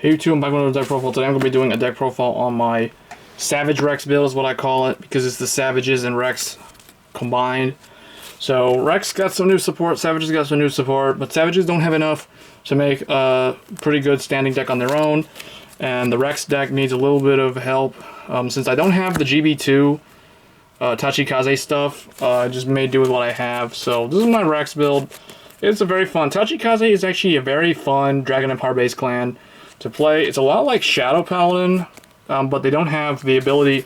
Hey YouTube, I'm back with another deck profile. Today I'm going to be doing a deck profile on my Savage Rex build is what I call it, because it's the Savages and Rex combined. So Rex got some new support, Savages got some new support, but Savages don't have enough to make a pretty good standing deck on their own, and the Rex deck needs a little bit of help. Since I don't have the GB2 Tachikaze stuff, I just made do with what I have. So this is my Rex build. It's a very fun. Tachikaze is actually a very fun Dragon Empire based clan to play. It's a lot like Shadow Paladin, but they don't have the ability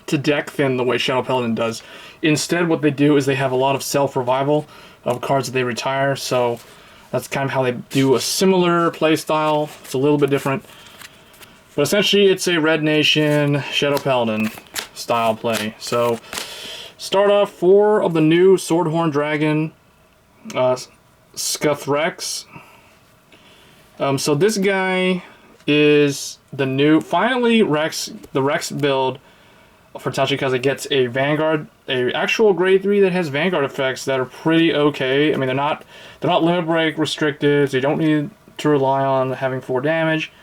to deck thin the way Shadow Paladin does. Instead, what they do is they have a lot of self-revival of cards that they retire, so that's kind of how they do a similar play style. It's a little bit different, but essentially it's a Red Nation Shadow Paladin style play. So start off 4 of the new Swordhorn Dragon Scuth Rex. So this guy is the new, finally the Rex build for Tachikaze gets a Vanguard, a actual grade 3 that has Vanguard effects that are pretty okay. I mean, they're not limit break restricted, so you don't need to rely on having 4 damage.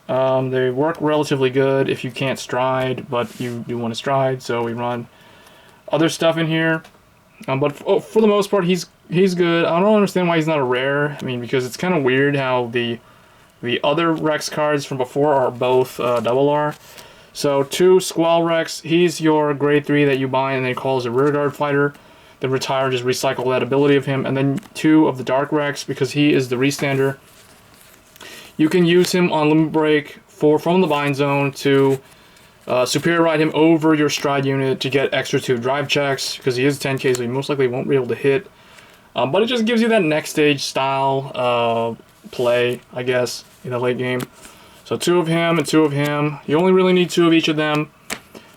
They work relatively good if you can't stride, but you do want to stride, so we run other stuff in here. But for the most part, he's good. I don't understand why he's not a rare. I mean, because it's kind of weird how the other Rex cards from before are both double R. So 2 Squall Rex, he's your grade 3 that you buy and then call as a rearguard fighter. Then retire, just recycle that ability of him. And then 2 of the Dark Rex, because he is the restander. You can use him on limit break from the bind zone to superior ride him over your stride unit to get extra 2 drive checks, because he is 10k, so he most likely won't be able to hit. But it just gives you that next stage style play, I guess, in the late game. So 2 of him and 2 of him. You only really need 2 of each of them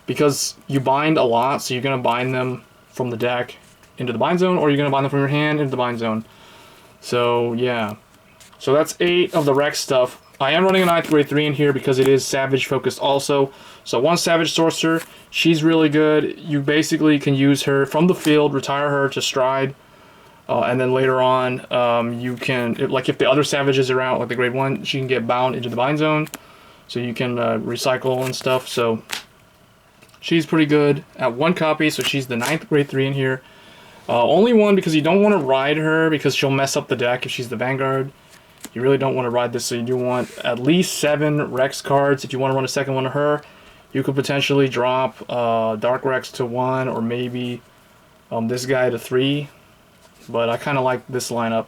because you bind a lot, so you're going to bind them from the deck into the bind zone, or you're going to bind them from your hand into the bind zone. So yeah. So that's 8 of the Rex stuff. I am running a 9th grade 3 in here because it is Savage focused also. So 1 Savage Sorcerer, she's really good. You basically can use her from the field, retire her to stride. And then later on, you can, like if the other Savages are out, like the grade 1, she can get bound into the bind zone. So you can recycle and stuff. So she's pretty good at 1 copy, so she's the 9th grade 3 in here. Only 1 because you don't want to ride her because she'll mess up the deck if she's the Vanguard. You really don't want to ride this, so you do want at least 7 Rex cards. If you want to run a second one of her, you could potentially drop Dark Rex to 1, or maybe this guy to 3. But I kind of like this lineup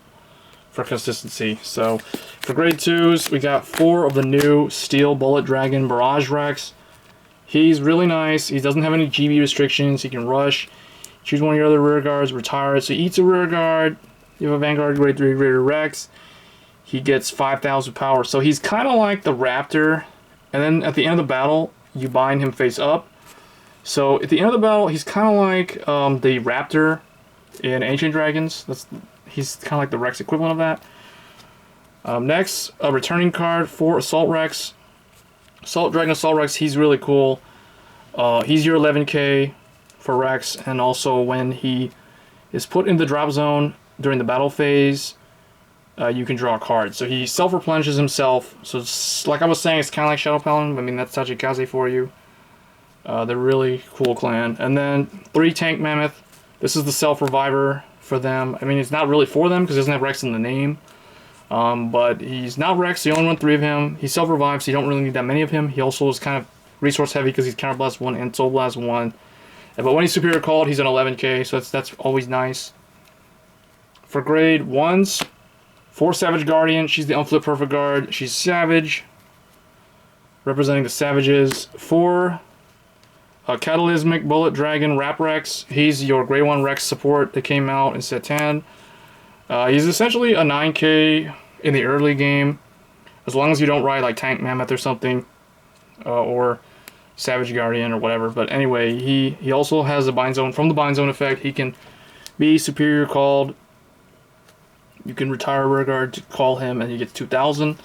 for consistency. So for grade 2s, we got 4 of the new Steel Bullet Dragon Barrage Rex. He's really nice. He doesn't have any GB restrictions. He can rush. Choose one of your other rear guards, retire it. So he eats a rear guard. You have a Vanguard grade 3 rear Rex. He gets 5,000 power. So he's kind of like the Raptor. And then at the end of the battle, you bind him face up. So at the end of the battle, he's kind of like the Raptor in Ancient Dragons. He's kind of like the Rex equivalent of that. Next, a returning card for Assault Rex. Assault Rex, he's really cool. He's your 11k for Rex, and also when he is put in the drop zone during the battle phase, you can draw a card. So he self-replenishes himself. So it's, like I was saying, it's kind of like Shadow Paladin. I mean, that's Tachikaze for you. They're really cool clan. And then 3 Tank Mammoth. This is the self-reviver for them. I mean, it's not really for them because he doesn't have Rex in the name. But he's not Rex. You only run 3 of him. He self-revives, so you don't really need that many of him. He also is kind of resource heavy because he's Counter Blast 1 and Soul Blast 1. But when he's Superior Called, he's an 11k, so that's always nice. For grade 1s, 4 Savage Guardian. She's the Unflip Perfect Guard. She's Savage, representing the Savages. 4 Catalysmic Bullet Dragon Rap Rex. He's your grade 1 Rex support that came out in set 10. He's essentially a 9k in the early game, as long as you don't ride like Tank Mammoth or something, or Savage Guardian or whatever. But anyway, he also has a bind zone. From the bind zone effect, he can be Superior Called. You can retire rear guard to call him, and he gets 2,000.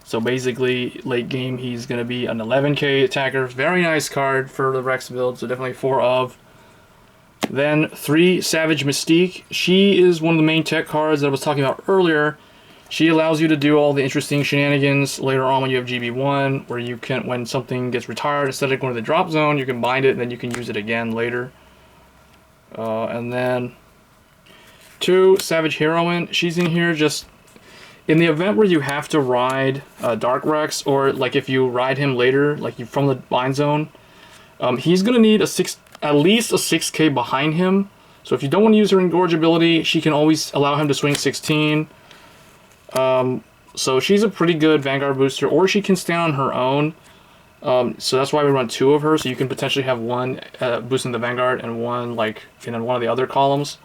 So basically, late game, he's going to be an 11k attacker. Very nice card for the Rex build, so definitely 4 of. Then 3 Savage Mystique. She is one of the main tech cards that I was talking about earlier. She allows you to do all the interesting shenanigans later on when you have GB1, where you can, when something gets retired, instead of going to the drop zone, you can bind it and then you can use it again later. And then 2, Savage Heroine. She's in here just in the event where you have to ride Dark Rex, or like if you ride him later, like you from the bind zone, he's gonna need at least a 6K behind him. So if you don't want to use her Engorge ability, she can always allow him to swing 16. So she's a pretty good Vanguard booster, or she can stand on her own. So that's why we run 2 of her, so you can potentially have one boosting the Vanguard and one like in one of the other columns.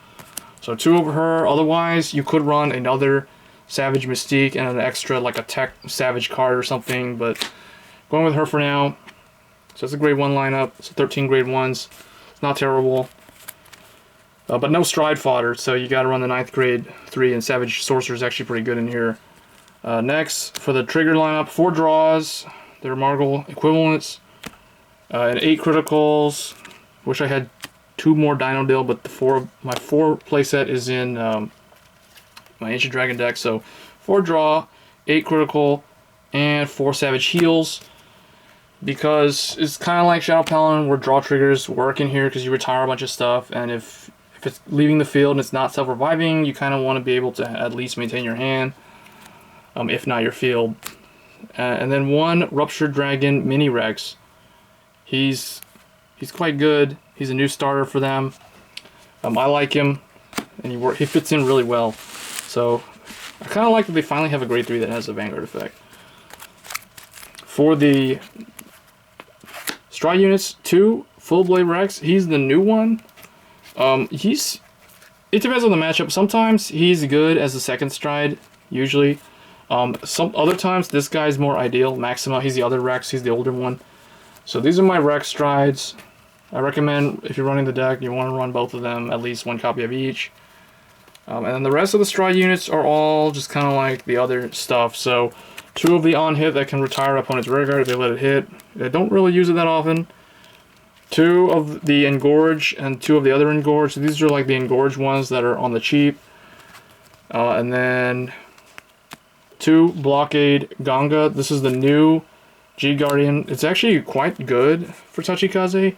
So 2 of her. Otherwise, you could run another Savage Mystique and an extra like a Tech Savage card or something, but going with her for now. So it's a grade 1 lineup. So 13 grade 1s. It's not terrible. But no stride fodder, so you got to run the 9th grade 3, and Savage Sorcerer is actually pretty good in here. Next, for the trigger lineup, 4 draws. They're Margle equivalents. And 8 criticals. Wish I had 2 more Dino Dill, but my 4 playset is in my Ancient Dragon deck. So 4 draw, 8 critical, and 4 Savage Heals. Because it's kind of like Shadow Paladin, where draw triggers work in here because you retire a bunch of stuff, and if it's leaving the field and it's not self-reviving, you kind of want to be able to at least maintain your hand, if not your field. And then 1 Ruptured Dragon Mini Rex. He's quite good. He's a new starter for them. I like him, and he fits in really well. So I kind of like that they finally have a grade 3 that has a Vanguard effect. For the Stride units, 2 Full Blade Rex. He's the new one. It depends on the matchup. Sometimes he's good as a 2nd Stride, usually. Some other times this guy's more ideal. Maxima, he's the other Rex, he's the older one. So these are my Rex Strides. I recommend if you're running the deck, you want to run both of them, at least 1 copy of each. And then the rest of the Stride units are all just kind of like the other stuff. So 2 of the on hit that can retire opponent's rear guard if they let it hit. They don't really use it that often. 2 of the Engorge and 2 of the other Engorge. So these are like the Engorge ones that are on the cheap. And then 2 Blockade Ganga. This is the new G Guardian. It's actually quite good for Tachikaze. It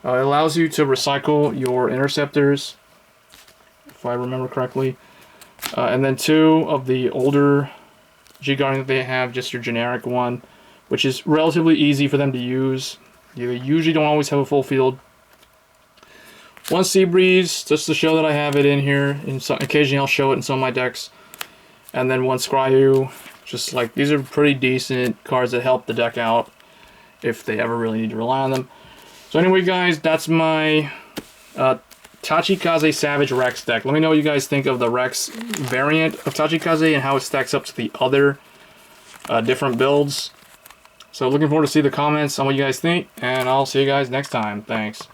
allows you to recycle your interceptors, if I remember correctly. And then 2 of the older G Guardian that they have, just your generic one, which is relatively easy for them to use. You usually don't always have a full field. 1 Sea Breeze, just to show that I have it in here. Occasionally I'll show it in some of my decks. And then 1 Scryu. Just like, these are pretty decent cards that help the deck out if they ever really need to rely on them. So anyway, guys, that's my Tachikaze Savage Rex deck. Let me know what you guys think of the Rex variant of Tachikaze and how it stacks up to the other different builds. So looking forward to see the comments on what you guys think, and I'll see you guys next time. Thanks.